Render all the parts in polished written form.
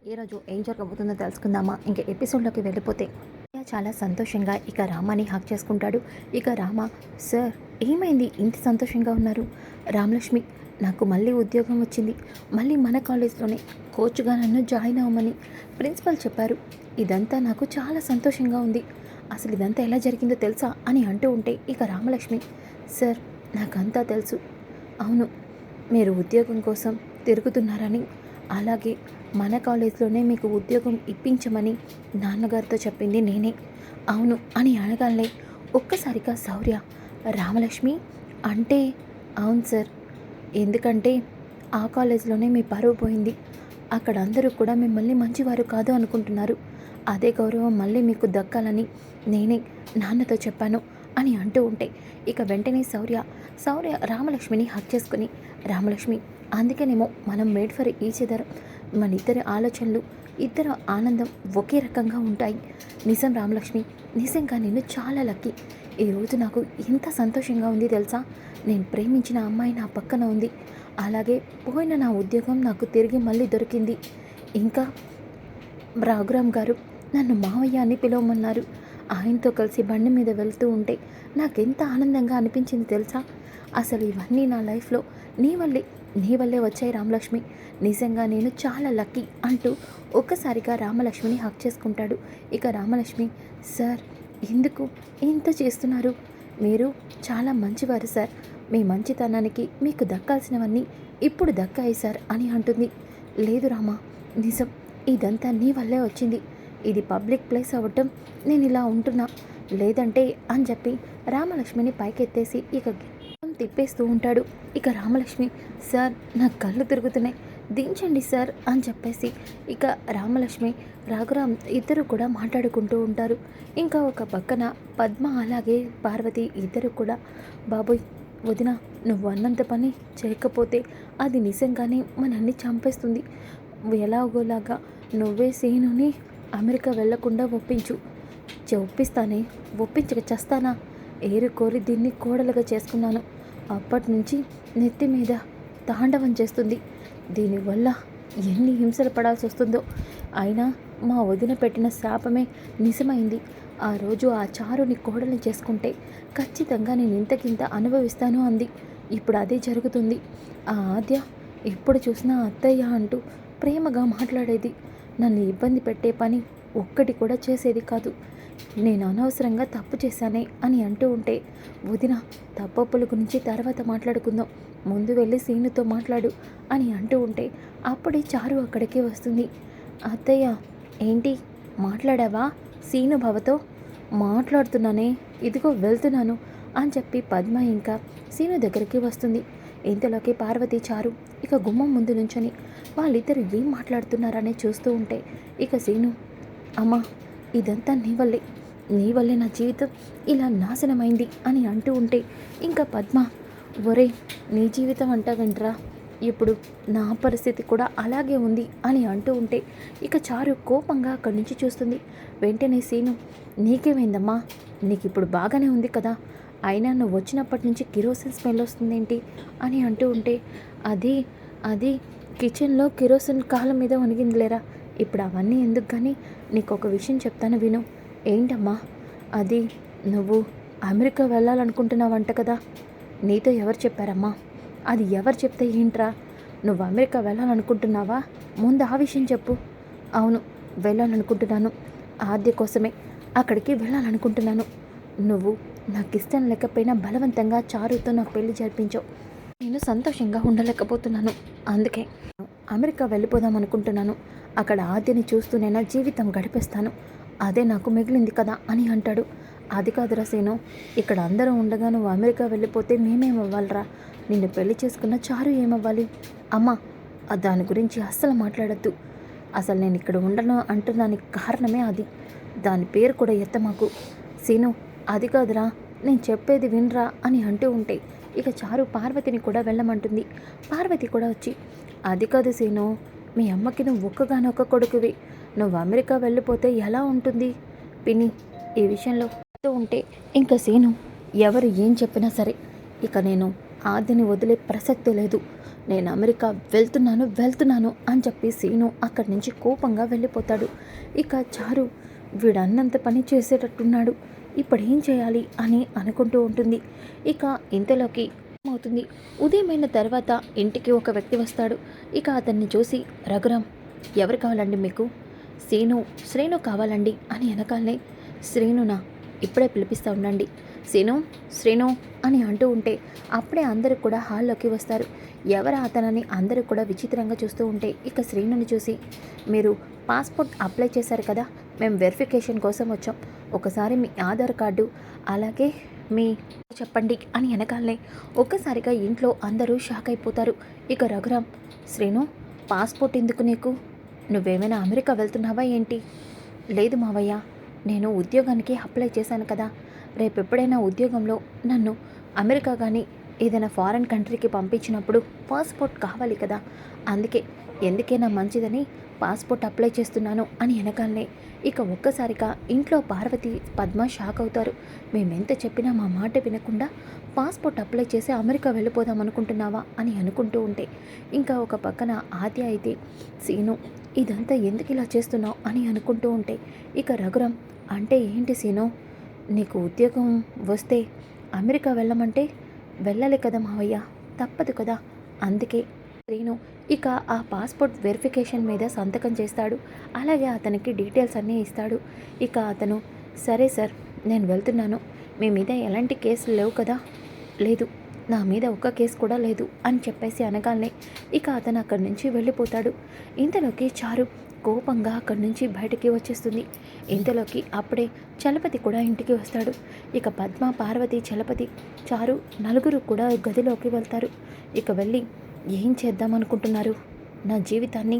ఈరోజు ఏం జరగబోతుందో తెలుసుకుందామా? ఇంక ఎపిసోడ్లోకి వెళ్ళిపోతే చాలా సంతోషంగా ఇక రామాని హక్ చేసుకుంటాడు. ఇక రామ, సార్ ఏమైంది ఇంత సంతోషంగా ఉన్నారు? రామలక్ష్మి, నాకు మళ్ళీ ఉద్యోగం వచ్చింది, మళ్ళీ మన కాలేజ్లోనే కోచ్గా నన్ను జాయిన్ అవ్వమని ప్రిన్సిపల్ చెప్పారు. ఇదంతా నాకు చాలా సంతోషంగా ఉంది. అసలు ఇదంతా ఎలా జరిగిందో తెలుసా అని అంటూ ఉంటే ఇక రామలక్ష్మి, సార్ నాకంతా తెలుసు. అవును, మీరు ఉద్యోగం కోసం తిరుగుతున్నారని, అలాగే మన కాలేజ్లోనే మీకు ఉద్యోగం ఇప్పించమని నాన్నగారితో చెప్పింది నేనే. అవును అని అనగానే ఒక్కసారిగా శౌర్య, రామలక్ష్మి అంటే అవును సార్, ఎందుకంటే ఆ కాలేజ్లోనే మీ పరువు పోయింది. అక్కడ అందరూ కూడా మిమ్మల్ని మంచివారు కాదు అనుకుంటున్నారు. అదే గౌరవం మళ్ళీ మీకు దక్కాలని నేనే నాన్నతో చెప్పాను అని అంటూ ఉంటే ఇక వెంటనే శౌర్య రామలక్ష్మిని హక్ చేసుకుని, రామలక్ష్మి అందుకేనేమో మనం మేడ్ ఫర్ ఈచ్ అదర్, మన ఇద్దరి ఆలోచనలు, ఇద్దరు ఆనందం ఒకే రకంగా ఉంటాయి. నిజం రామలక్ష్మి, నిజంగా నేను చాలా లక్కీ. ఈరోజు నాకు ఎంత సంతోషంగా ఉంది తెలుసా? నేను ప్రేమించిన అమ్మాయి నా పక్కన ఉంది, అలాగే పోయిన నా ఉద్యోగం నాకు తిరిగి మళ్ళీ దొరికింది. ఇంకా రఘురామ్ గారు నన్ను మావయ్య అని పిలవమన్నారు. ఆయనతో కలిసి బండి మీద వెళ్తూ ఉంటే నాకెంత ఆనందంగా అనిపించింది తెలుసా? అసలు ఇవన్నీ నా లైఫ్లో నీ వల్లే వచ్చాయి రామలక్ష్మి. నిజంగా నేను చాలా లక్కీ అంటూ ఒక్కసారిగా రామలక్ష్మిని హక్ చేసుకుంటాడు. ఇక రామలక్ష్మి, సార్ ఎందుకు ఇంత చేస్తున్నారు? మీరు చాలా మంచివారు సార్. మీ మంచితనానికి మీకు దక్కాల్సినవన్నీ ఇప్పుడు దక్కాయి సార్ అని అంటుంది. లేదు రామా, నిజం, ఇదంతా నీ వల్లే వచ్చింది. ఇది పబ్లిక్ ప్లేస్ అవ్వటం నేను ఇలా ఉంటున్నా, లేదంటే అని చెప్పి రామలక్ష్మిని పైకెత్తేసి ఇక తిప్పేస్తూ ఉంటాడు. ఇక రామలక్ష్మి, సార్ నా కళ్ళు తిరుగుతున్నాయి, దించండి సార్ అని చెప్పేసి ఇక రామలక్ష్మి రఘురామ్ ఇద్దరు కూడా మాట్లాడుకుంటూ ఉంటారు. ఇంకా ఒక పక్కన పద్మ అలాగే పార్వతి ఇద్దరు కూడా, బాబోయ్ వదిన, నువ్వు అన్నంత పని చేయకపోతే అది నిజంగానే మనల్ని చంపేస్తుంది. ఎలాగోలాగా నువ్వే సీనుని అమెరికా వెళ్లకుండా ఒప్పించు. ఒప్పిస్తానే, ఒప్పించక చస్తానా? ఏరుకోరి దీన్ని కోడలుగా చేసుకున్నాను. అప్పటి నుంచి నెత్తి మీద తాండవం చేస్తుంది. దీనివల్ల ఎన్ని హింసలు పడాల్సి వస్తుందో. అయినా మా వదిన పెట్టిన శాపమే నిజమైంది. ఆ రోజు ఆ చారుని కోడల్ని చేసుకుంటే ఖచ్చితంగా నేను ఇంతకింత అనుభవిస్తాను అంది. ఇప్పుడు అదే జరుగుతుంది. ఆ ఆద్య ఎప్పుడు చూసినా అత్తయ్య అంటూ ప్రేమగా మాట్లాడేది. నన్ను ఇబ్బంది పెట్టే పని ఒక్కటి కూడా చేసేది కాదు. నేను అనవసరంగా తప్పు చేశానే అని అంటూ ఉంటే, వదిన తప్పప్పుల గురించి తర్వాత మాట్లాడుకుందాం, ముందు వెళ్ళి సీనుతో మాట్లాడు అని అంటూ ఉంటే అప్పుడే చారు అక్కడికే వస్తుంది. అత్తయ్య, ఏంటి మాట్లాడావా సీను బావతో? మాట్లాడుతున్నానే, ఇదిగో వెళ్తున్నాను అని చెప్పి పద్మ ఇంకా సీను దగ్గరికి వస్తుంది. ఇంతలోకి పార్వతి చారు ఇక గుమ్మం ముందు నుంచొని వాళ్ళిద్దరు ఏం మాట్లాడుతున్నారనే చూస్తూ ఉంటే ఇక సీను, అమ్మా ఇదంతా నీ వల్లే నా జీవితం ఇలా నాశనమైంది అని అంటూ ఉంటే ఇంకా పద్మ, ఒరే నీ జీవితం అంటావేంట్రా, ఇప్పుడు నా పరిస్థితి కూడా అలాగే ఉంది అని అంటూ ఉంటే ఇక చారు కోపంగా అక్కడి నుంచి చూస్తుంది. వెంటనే సీను, నీకేమైందమ్మా? నీకు ఇప్పుడు బాగానే ఉంది కదా, అయినా నువ్వు వచ్చినప్పటి నుంచి కిరోసిన్ స్మెల్ వస్తుందేంటి అని అంటూ ఉంటే, అది కిచెన్లో కిరోసిన్ కాళ్ళ మీద వణిగిందిలేరా, ఇప్పుడు అవన్నీ ఎందుకు కానీ నీకు ఒక విషయం చెప్తాను విను. ఏంటమ్మా అది? నువ్వు అమెరికా వెళ్ళాలనుకుంటున్నావంట కదా, నీతో ఎవరు చెప్పారమ్మా? అది ఎవరు చెప్తే ఏంట్రా, నువ్వు అమెరికా వెళ్ళాలనుకుంటున్నావా? ముందు ఆ విషయం చెప్పు. అవును, వెళ్ళాలనుకుంటున్నాను. ఆద్య కోసమే అక్కడికి వెళ్ళాలనుకుంటున్నాను. నువ్వు నాకు ఇష్టం లేకపోయినా బలవంతంగా చారుతో నాకు పెళ్లి జరిపించావు. నేను సంతోషంగా ఉండలేకపోతున్నాను. అందుకే అమెరికా వెళ్ళిపోదాం అనుకుంటున్నాను. అక్కడ ఆద్యని చూస్తూనైనా జీవితం గడిపేస్తాను. అదే నాకు మిగిలింది కదా అని అంటాడు. అది కాదురా సీను, ఇక్కడ అందరూ ఉండగా నువ్వు అమెరికా వెళ్ళిపోతే మేమేమవ్వాలరా? నిన్ను పెళ్లి చేసుకున్న చారు ఏమవ్వాలి? అమ్మా, దాని గురించి అస్సలు మాట్లాడద్దు. అసలు నేను ఇక్కడ ఉండను అంటున్నానికి కారణమే అది. దాని పేరు కూడా ఎత్తమాకు. సీను, అది కాదురా, నేను చెప్పేది వినరా అని అంటూ ఉంటే ఇక చారు పార్వతిని కూడా వెళ్ళమంటుంది. పార్వతి కూడా వచ్చి, అది కాదు సీను, మీ అమ్మకి నువ్వు ఒక్కగానొక్క కొడుకువి. నువ్వు అమెరికా వెళ్ళిపోతే ఎలా ఉంటుంది పిన్ని? ఈ విషయంలో ఉంటే ఇంకా సీను ఎవరు ఏం చెప్పినా సరే ఇక నేను ఆద్యని వదిలే ప్రసక్తి లేదు. నేను అమెరికా వెళ్తున్నాను అని చెప్పి సీను అక్కడి నుంచి కోపంగా వెళ్ళిపోతాడు. ఇక చారు వీడన్నంత పని చేసేటట్టున్నాడు, ఇప్పుడు ఏం చేయాలి అని అనుకుంటూ ఉంటుంది. ఇక ఇంతలోకి అవుతుంది. ఉదయమైన తర్వాత ఇంటికి ఒక వ్యక్తి వస్తాడు. ఇక అతన్ని చూసి, రఘురామ్, ఎవరు కావాలండి మీకు? శ్రీను కావాలండి అని వెనకాలనే, శ్రీనునా? ఇప్పుడే పిలిపిస్తా ఉండండి. శ్రీను అని అంటూ ఉంటే అప్పుడే అందరూ కూడా హాల్లోకి వస్తారు. ఎవరా అతనని అందరూ కూడా విచిత్రంగా చూస్తూ ఉంటే ఇక శ్రీనుని చూసి, మీరు పాస్పోర్ట్ అప్లై చేశారు కదా, మేము వెరిఫికేషన్ కోసం వచ్చాం, ఒకసారి మీ ఆధార్ కార్డు అలాగే మీ చెప్పండి అని వెనకాలనే ఒక్కసారిగా ఇంట్లో అందరూ షాక్ అయిపోతారు. ఇక రఘురామ్, శ్రీను, పాస్పోర్ట్ ఎందుకు నీకు? నువ్వేమైనా అమెరికా వెళ్తున్నావా ఏంటి? లేదు మావయ్య, నేను ఉద్యోగానికి అప్లై చేశాను కదా, రేపు ఎప్పుడైనా ఉద్యోగంలో నన్ను అమెరికా కానీ ఏదైనా ఫారెన్ కంట్రీకి పంపించినప్పుడు పాస్పోర్ట్ కావాలి కదా, అందుకే ఎందుకైనా మంచిదని పాస్పోర్ట్ అప్లై చేస్తున్నాను అని వెనకాలనే ఇక ఒక్కసారిగా ఇంట్లో పార్వతి, పద్మ షాక్ అవుతారు. మేమెంత చెప్పినా మా మాట వినకుండా పాస్పోర్ట్ అప్లై చేసి అమెరికా వెళ్ళిపోదాం అనుకుంటున్నావా అని అనుకుంటూ ఉంటే ఇంకా ఒక పక్కన ఆద్య అయితే, సీను, ఇదంతా ఎందుకు ఇలా చేస్తున్నావు అని అనుకుంటూ ఉంటే ఇక రఘురామ్, అంటే ఏంటి సీను, నీకు ఉద్యోగం వస్తే అమెరికా వెళ్ళమంటే వెళ్ళాలి కదా మావయ్య, తప్పదు కదా, అందుకే శ్రీను ఇక ఆ పాస్పోర్ట్ వెరిఫికేషన్ మీద సంతకం చేస్తాడు. అలాగే అతనికి డీటెయిల్స్ అన్నీ ఇస్తాడు. ఇక అతను, సరే సార్, నేను వెళ్తున్నాను, మీ మీద ఎలాంటి కేసులు లేవు కదా? లేదు, నా మీద ఒక్క కేసు కూడా లేదు అని చెప్పేసి అనగానే ఇక అతను అక్కడి నుంచి వెళ్ళిపోతాడు. ఇంతలోకి చారు కోపంగా అక్కడి నుంచి బయటికి వచ్చేస్తుంది. ఇంతలోకి అప్పుడే చలపతి కూడా ఇంటికి వస్తాడు. ఇక పద్మ, పార్వతి, చలపతి, చారు నలుగురు కూడా గదిలోకి వెళ్తారు. ఇక వెళ్ళి, ఏం చేద్దామనుకుంటున్నారు? నా జీవితాన్ని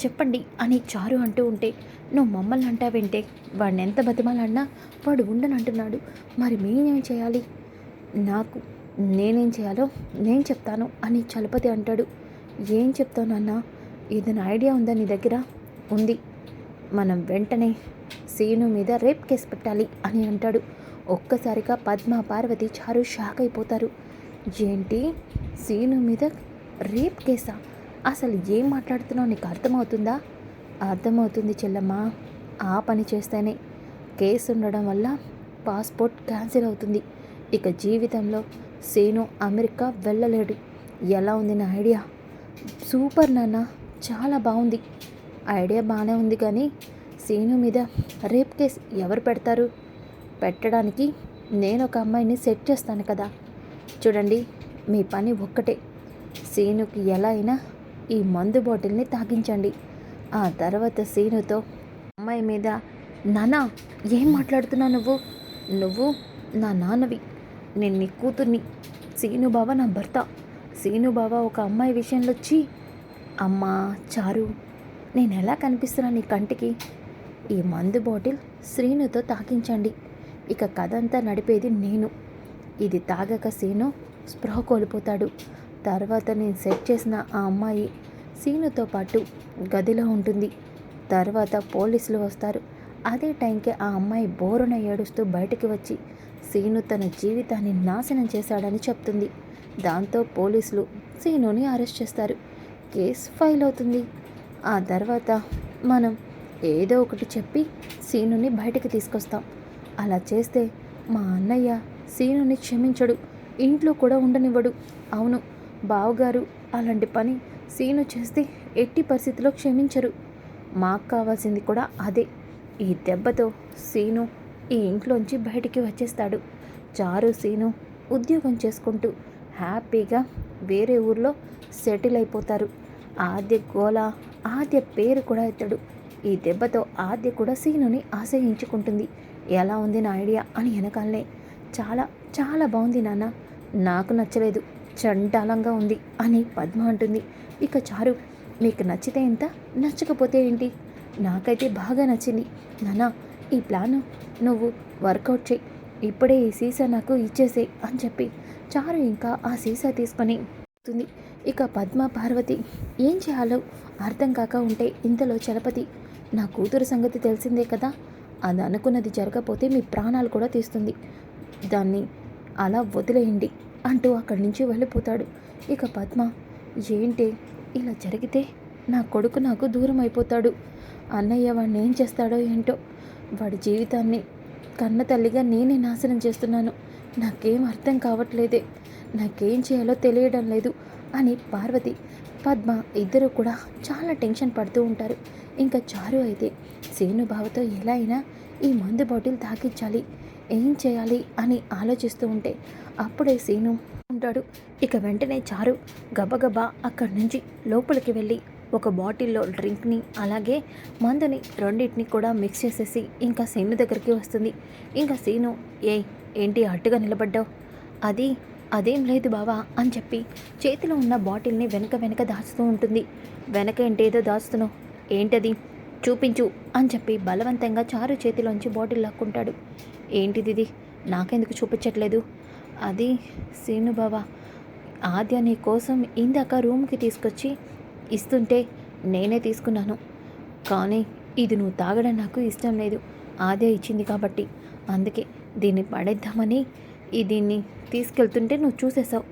చెప్పండి అని చారు అంటూ ఉంటే, నువ్వు మమ్మల్ని అంటావేంటే, వాడిని ఎంత బతిమాలన్నా వాడు ఉండనంటున్నాడు, మరి మేమేం చేయాలి? నేనేం చేయాలో నేను చెప్తాను అని చలపతి అంటాడు. ఏం చెప్తావు నాన్న? ఏదైనా ఐడియా ఉందా నీ దగ్గర? ఉంది, మనం వెంటనే సీను మీద రేప్ కేసు పెట్టాలి అని అంటాడు. ఒక్కసారిగా పద్మ, పార్వతి, చారు షాక్ అయిపోతారు. ఏంటి, సీను మీద రేప్ కేసా? అసలు ఏం మాట్లాడుతున్నావు, నీకు అర్థమవుతుందా? అర్థమవుతుంది చెల్లమ్మ, ఆ పని చేస్తేనే కేసు ఉండడం వల్ల పాస్పోర్ట్ క్యాన్సిల్ అవుతుంది. ఇక జీవితంలో సీను అమెరికా వెళ్ళలేడు. ఎలా ఉంది నా ఐడియా? సూపర్ నాన్న, చాలా బాగుంది. ఐడియా బాగానే ఉంది, కానీ సీను మీద రేప్ కేసు ఎవరు పెడతారు? పెట్టడానికి నేను ఒక అమ్మాయిని సెట్ చేస్తాను కదా. చూడండి, మీ పని ఒక్కటే, సీనుకి ఎలా అయినా ఈ మందు బాటిల్ని తాగించండి. ఆ తర్వాత సీనుతో అమ్మాయి మీద, నానా ఏం మాట్లాడుతున్నావు నువ్వు నా నాన్నవి, నేను నీ కూతుర్ని, సీను బావ నా భర్త. సీను బావ ఒక అమ్మాయి విషయంలో వచ్చి, అమ్మా చారు, నేను ఎలా కనిపిస్తున్నా నీ కంటికి? ఈ మందు బాటిల్ శ్రీనుతో తాకించండి. ఇక కథ అంతా నడిపేది నేను. ఇది తాగక సీను స్పృహ కోల్పోతాడు. తర్వాత నేను సెట్ చేసిన ఆ అమ్మాయి సీనుతో పాటు గదిలో ఉంటుంది. తర్వాత పోలీసులు వస్తారు. అదే టైంకి ఆ అమ్మాయి బోరున ఏడుస్తూ బయటికి వచ్చి సీను తన జీవితాన్ని నాశనం చేశాడని చెప్తుంది. దాంతో పోలీసులు సీనుని అరెస్ట్ చేస్తారు. కేసు ఫైల్ అవుతుంది. ఆ తర్వాత మనం ఏదో ఒకటి చెప్పి సీనుని బయటికి తీసుకొస్తాం. అలా చేస్తే మా అన్నయ్య సీనుని క్షమించడు, ఇంట్లో కూడా ఉండనివ్వడు. అవును బావగారు, అలాంటి పని సీను చేస్తే ఎట్టి పరిస్థితిలో క్షమించరు. మాకు కావాల్సింది కూడా అదే. ఈ దెబ్బతో సీను ఈ ఇంట్లోంచి బయటికి వచ్చేస్తాడు. చారు, సీను ఉద్యోగం చేసుకుంటూ హ్యాపీగా వేరే ఊర్లో సెటిల్ అయిపోతారు. ఆద్య గోల, ఆద్య పేరు కూడా ఎత్తడు. ఈ దెబ్బతో ఆద్య కూడా సీనుని ఆశ్రయించుకుంటుంది. ఎలా ఉంది నా ఐడియా అని వెనకాలనే, చాలా చాలా బాగుంది నాన్న, నాకు నచ్చలేదు, చండాలంగా ఉంది అని పద్మ అంటుంది. ఇక చారు, మీకు నచ్చితే ఎంత, నచ్చకపోతే ఏంటి, నాకైతే బాగా నచ్చింది నాన్న. ఈ ప్లాను నువ్వు వర్కౌట్ చేయి, ఇప్పుడే ఈ సీసా నాకు ఇచ్చేసే అని చెప్పి చారు ఇంకా ఆ సీసా తీసుకొని ఉంటుంది. ఇక పద్మ, పార్వతి ఏం చేయాలో అర్థం కాక ఉంటే ఇంతలో చలపతి, నా కూతురు సంగతి తెలిసిందే కదా, అది అనుకున్నది జరగకపోతే మీ ప్రాణాలు కూడా తీస్తుంది, దాన్ని అలా వదిలేయండి అంటూ అక్కడి నుంచి వెళ్ళిపోతాడు. ఇక పద్మ, ఏంటి ఇలా జరిగితే నా కొడుకు నాకు దూరం అయిపోతాడు. అన్నయ్య వాడిని ఏం చేస్తాడో ఏంటో. వాడి జీవితాన్ని కన్న తల్లిగా నేనే నాశనం చేస్తున్నాను. నాకేం అర్థం కావట్లేదే. నాకేం చేయాలో తెలియడం లేదు అని పార్వతి, పద్మ ఇద్దరు కూడా చాలా టెన్షన్ పడుతూ ఉంటారు. ఇంకా చారు అయితే సీను బావతో ఎలా అయినా ఈ మందు బాటిల్ తాకించాలి, ఏం చేయాలి అని ఆలోచిస్తూ ఉంటే అప్పుడే సీను ఉంటాడు. ఇక వెంటనే చారు గబగబా అక్కడి నుంచి లోపలికి వెళ్ళి ఒక బాటిల్లో డ్రింక్ని అలాగే మందుని రెండింటిని కూడా మిక్స్ చేసేసి ఇంకా సీను దగ్గరికి వస్తుంది. ఇంకా సీను, ఏంటి అట్టుగా నిలబడ్డావు? అదేం లేదు బావా అని చెప్పి చేతిలో ఉన్న బాటిల్ని వెనక దాచుతూ ఉంటుంది. వెనక ఏంటేదో దాచుతున్నావు, ఏంటది చూపించు అని చెప్పి బలవంతంగా చారు చేతిలోంచి బాటిల్ లాక్కుంటాడు. ఏంటిది, నాకెందుకు చూపించట్లేదు? అది సీను బావా, ఆద్య నీ కోసం ఇందాక రూమ్కి తీసుకొచ్చి ఇస్తుంటే నేనే తీసుకున్నాను. కానీ ఇది నువ్వు తాగడం నాకు ఇష్టం లేదు. ఆద్య ఇచ్చింది కాబట్టి, అందుకే దీన్ని పడేద్దామని దీన్ని తీసుకెళ్తుంటే నువ్వు చూసేసావు.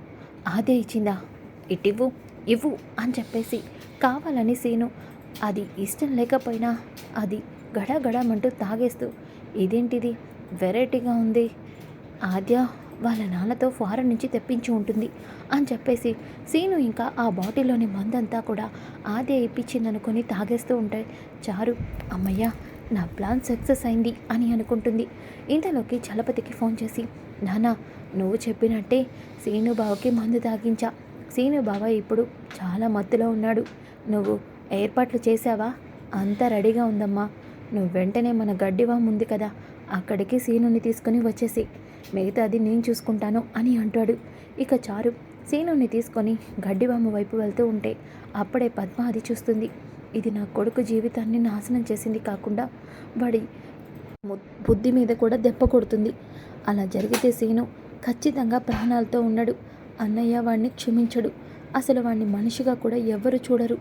ఆద్య ఇచ్చిందా? ఇవ్వు అని చెప్పేసి కావాలని సీను అది ఇష్టం లేకపోయినా అది గడగడమంటూ తాగేస్తూ, ఇదేంటిది వెరైటీగా ఉంది, ఆద్య వాళ్ళ నాన్నతో ఫారెన్ నుంచి తెప్పించి ఉంటుంది అని చెప్పేసి సీను ఇంకా ఆ బాటిల్లోని మందంతా కూడా ఆద్య ఇప్పించిందనుకొని తాగేస్తూ ఉంటాయి. చారు, అమ్మయ్య నా ప్లాన్ సక్సెస్ అయింది అని అనుకుంటుంది. ఇంతలోకి చలపతికి ఫోన్ చేసి, నాన్న నువ్వు చెప్పినట్టే సీను బావకి మందు తాగించా. సీను బావ ఇప్పుడు చాలా మత్తులో ఉన్నాడు. నువ్వు ఏర్పాట్లు చేశావా? అంతా రెడీగా ఉందమ్మా. నువ్వు వెంటనే మన గడ్డివాము ఉంది కదా, అక్కడికి సీనుని తీసుకొని వచ్చేసి మిగతాది నేను చూసుకుంటాను అని అంటాడు. ఇక చారు సీనుని తీసుకొని గడ్డివాము వైపు వెళ్తూ ఉంటే అప్పుడే పద్మ అది చూస్తుంది. ఇది నా కొడుకు జీవితాన్ని నాశనం చేసింది కాకుండా వాడి బుద్ధి మీద కూడా దెబ్బ కొడుతుంది. అలా జరిగితే సీను ఖచ్చితంగా ప్రాణాలతో ఉండడు. అన్నయ్య వాడిని క్షమించడు. అసలు వాడిని మనిషిగా కూడా ఎవ్వరు చూడరు.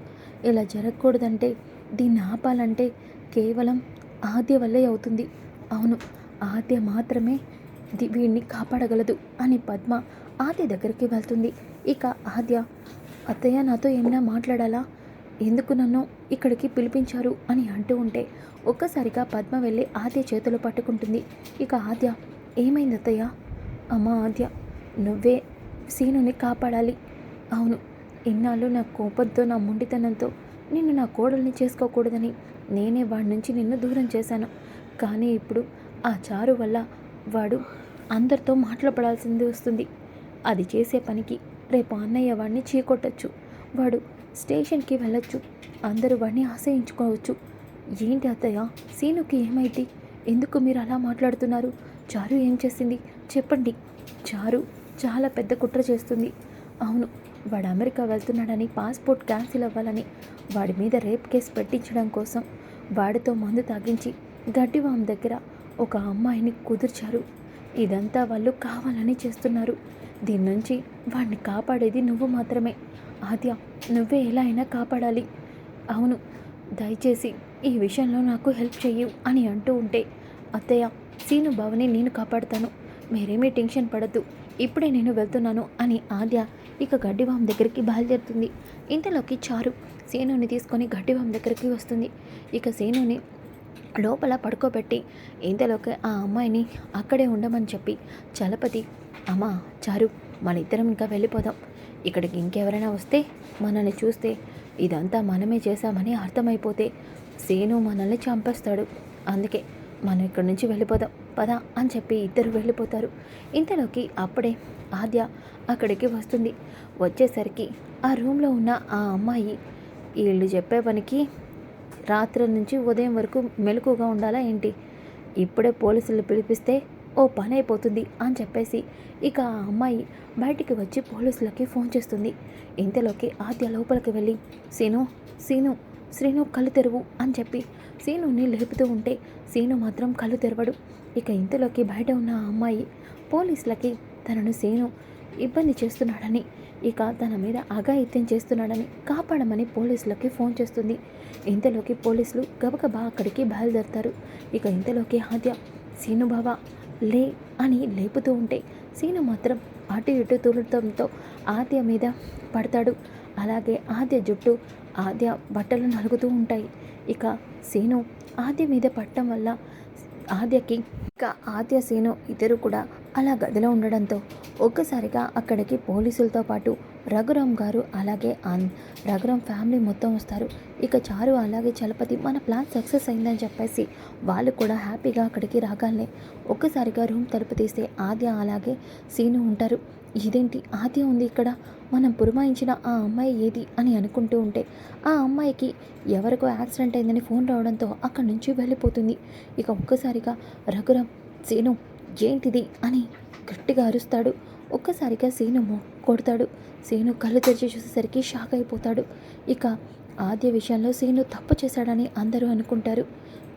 ఇలా జరగకూడదంటే, దీన్ని ఆపాలంటే కేవలం ఆద్య వల్లే అవుతుంది. అవును, ఆద్య మాత్రమే వీడిని కాపాడగలదు అని పద్మ ఆద్య దగ్గరికి వెళ్తుంది. ఇక ఆద్య, అత్తయ్య నాతో ఏమైనా మాట్లాడాలా? ఎందుకు నన్ను ఇక్కడికి పిలిపించారు అని అంటూ ఉంటే ఒక్కసారిగా పద్మ వెళ్ళి ఆద్య చేతులు పట్టుకుంటుంది. ఇక ఆద్య, ఏమైంది అత్తయ్య? అమ్మ ఆద్య, నువ్వే సీనుని కాపాడాలి. అవును, ఇన్నాళ్ళు నా కోపంతో నా మొండితనంతో నిన్ను నా కోడల్ని చేసుకోకూడదని నేనే వాడి నుంచి నిన్ను దూరం చేశాను. కానీ ఇప్పుడు ఆ చారు వల్ల వాడు అందరితో మాట్లాడాల్సింది వస్తుంది. అది చేసే పనికి రేపు అన్నయ్య వాడిని చీకొట్టచ్చు. వాడు స్టేషన్కి వెళ్ళొచ్చు. అందరూ వాడిని ఆశ్రయించుకోవచ్చు. ఏంటి అత్తయ్య, సీనుకి ఏమైంది? ఎందుకు మీరు అలా మాట్లాడుతున్నారు? చారు ఏం చేసింది చెప్పండి. చారు చాలా పెద్ద కుట్ర చేస్తుంది. అవును, వాడు అమెరికా వెళ్తున్నాడని పాస్పోర్ట్ క్యాన్సిల్ అవ్వాలని వాడి మీద రేప్ కేసు పెట్టించడం కోసం వాడితో మందు తాగించి గడ్డివాం దగ్గర ఒక అమ్మాయిని కుదిర్చారు. ఇదంతా వాళ్ళు కావాలని చేస్తున్నారు. దీని నుంచి వాడిని కాపాడేది నువ్వు మాత్రమే. ఆద్య, నువ్వే ఎలా అయినా కాపాడాలి. అవును, దయచేసి ఈ విషయంలో నాకు హెల్ప్ చెయ్యు అని అంటూ ఉంటే, అత్తయ్య సీను బావని నేను కాపాడుతాను, మీరేమీ టెన్షన్ పడద్దు, ఇప్పుడే నేను వెళ్తున్నాను అని ఆద్య ఇక గడ్డివాం దగ్గరికి బయలుదేరుతుంది. ఇంతలోకి చారు సీనుని తీసుకొని గడ్డివాం దగ్గరికి వస్తుంది. ఇక సీనుని లోపల పడుకోబెట్టి ఇంతలోకి ఆ అమ్మాయిని అక్కడే ఉండమని చెప్పి చలపతి, అమ్మా చారు, మన ఇద్దరం ఇంకా వెళ్ళిపోదాం. ఇక్కడికి ఇంకెవరైనా వస్తే మనల్ని చూస్తే ఇదంతా మనమే చేశామని అర్థమైపోతే సీను మనల్ని చంపేస్తాడు. అందుకే మనం ఇక్కడి నుంచి వెళ్ళిపోదాం పద అని చెప్పి ఇద్దరు వెళ్ళిపోతారు. ఇంతలోకి అప్పుడే ఆద్య అక్కడికి వస్తుంది. వచ్చేసరికి ఆ రూమ్లో ఉన్న ఆ అమ్మాయి, వీళ్ళు చెప్పే పనికి రాత్రి నుంచి ఉదయం వరకు మెలకుగా ఉండాలా ఏంటి? ఇప్పుడే పోలీసులు పిలిపిస్తే ఓ పని అయిపోతుంది అని చెప్పేసి ఇక ఆ అమ్మాయి బయటికి వచ్చి పోలీసులకి ఫోన్ చేస్తుంది. ఇంతలోకి ఆద్య లోపలికి వెళ్ళి, శ్రీను కళ్ళు తెరువు అని చెప్పి సీనుని లేపుతూ ఉంటే సీను మాత్రం కళ్ళు తెరవడు. ఇక ఇంతలోకి బయట ఉన్న ఆ అమ్మాయి పోలీసులకి తనను సీను ఇబ్బంది చేస్తున్నాడని, ఇక తన మీద అఘాయిత్యం చేస్తున్నాడని కాపాడమని పోలీసులకి ఫోన్ చేస్తుంది. ఇంతలోకి పోలీసులు గబగబా అక్కడికి బయలుదేరుతారు. ఇక ఇంతలోకి ఆద్య, సీను బావా లే అని లేపుతూ ఉంటే సీను మాత్రం అటు ఇటు తులడంతో ఆద్య మీద పడతాడు. అలాగే ఆద్య జుట్టు, ఆద్య బట్టలు నలుగుతూ ఉంటాయి. ఇక సీను ఆద్య మీద పడటం వల్ల ఆద్యకి ఇక ఆద్య సీను ఇద్దరు కూడా అలా గదిలో ఉండడంతో ఒక్కసారిగా అక్కడికి పోలీసులతో పాటు రఘురామ్ గారు అలాగే రఘురామ్ ఫ్యామిలీ మొత్తం వస్తారు. ఇక చారు అలాగే చలపతి మన ప్లాన్ సక్సెస్ అయిందని చెప్పేసి వాళ్ళు కూడా హ్యాపీగా అక్కడికి రాగానే ఒక్కసారిగా రూమ్ తలుపు తీస్తే ఆద్య అలాగే సీను ఉంటారు. ఇదేంటి ఆద్య ఉంది ఇక్కడ, మనం పురమాయించిన ఆ అమ్మాయి ఏది అని అనుకుంటూ ఉంటే ఆ అమ్మాయికి ఎవరికో యాక్సిడెంట్ అయిందని ఫోన్ రావడంతో అక్కడి నుంచి వెళ్ళిపోతుంది. ఇక ఒక్కసారిగా రఘురామ్ సీను ఏంటిది అని గట్టిగా అరుస్తాడు. ఒక్కసారిగా సీను కొడతాడు. సీను కళ్ళు తెరిచి చూసేసరికి షాక్ అయిపోతాడు. ఇక ఆద్య విషయంలో సీను తప్పు చేశాడని అందరూ అనుకుంటారు.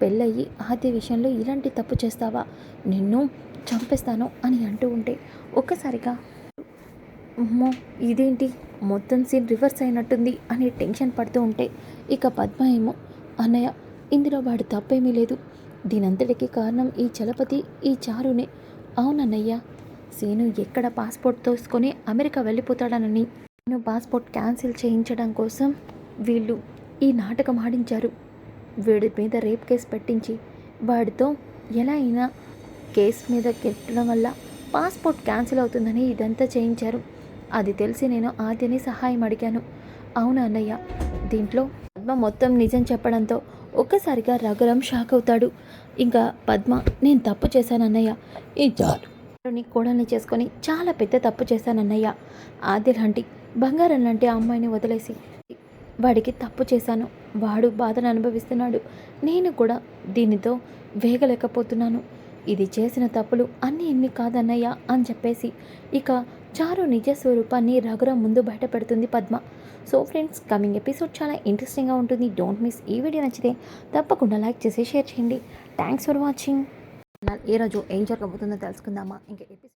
పెళ్ళయ్యి ఆద్య విషయంలో ఇలాంటి తప్పు చేస్తావా, నిన్ను చంపేస్తాను అని అంటూ ఉంటే ఒక్కసారిగా అమ్మో ఇదేంటి మొత్తం సీన్ రివర్స్ అయినట్టుంది అని టెన్షన్ పడుతూ ఉంటే ఇక పద్మ ఏమో అన్నయ్య ఇందులో వాడి తప్పేమీ లేదు, దీనంతటికి కారణం ఈ చలపతి ఈ చారునే. అవునన్నయ్య, సీను ఎక్కడ పాస్పోర్ట్ తోసుకొని అమెరికా వెళ్ళిపోతాడనని నేను పాస్పోర్ట్ క్యాన్సిల్ చేయించడం కోసం వీళ్ళు ఈ నాటకం ఆడించారు. వీడి మీద రేప్ కేసు పెట్టించి వాడితో ఎలా అయినా కేసు మీద గెట్టడం వల్ల పాస్పోర్ట్ క్యాన్సిల్ అవుతుందని ఇదంతా చేయించారు. అది తెలిసి నేను ఆద్యని సహాయం అడిగాను. అవును అన్నయ్య, దీంట్లో పద్మ మొత్తం నిజం చెప్పడంతో ఒక్కసారిగా రఘురామ్ షాక్ అవుతాడు. ఇంకా పద్మ నేను తప్పు చేశానన్నయ్య, ఈ చారుని కోడల్ని చేసుకొని చాలా పెద్ద తప్పు చేశానన్నయ్య. ఆద్య లాంటి బంగారం లాంటి ఆ అమ్మాయిని వదిలేసి వాడికి తప్పు చేశాను, వాడు బాధను అనుభవిస్తున్నాడు, నేను కూడా దీనితో వేగలేకపోతున్నాను. ఇది చేసిన తప్పులు అన్నీ ఎన్ని కాదన్నయ్య అని చెప్పేసి ఇక చారు నిజ స్వరూపాన్ని రఘురామ్ ముందు బయట పెడుతుంది Padma. So friends, coming episode చాలా ఇంట్రెస్టింగ్గా ఉంటుంది. Don't miss. ఈ వీడియో నచ్చితే తప్పకుండా లైక్ చేసి షేర్ చేయండి. Thanks for watching. ఏ రోజు ఏం జరగబోతుందో తెలుసుకుందామా ఇంకా ఎపిసోడ్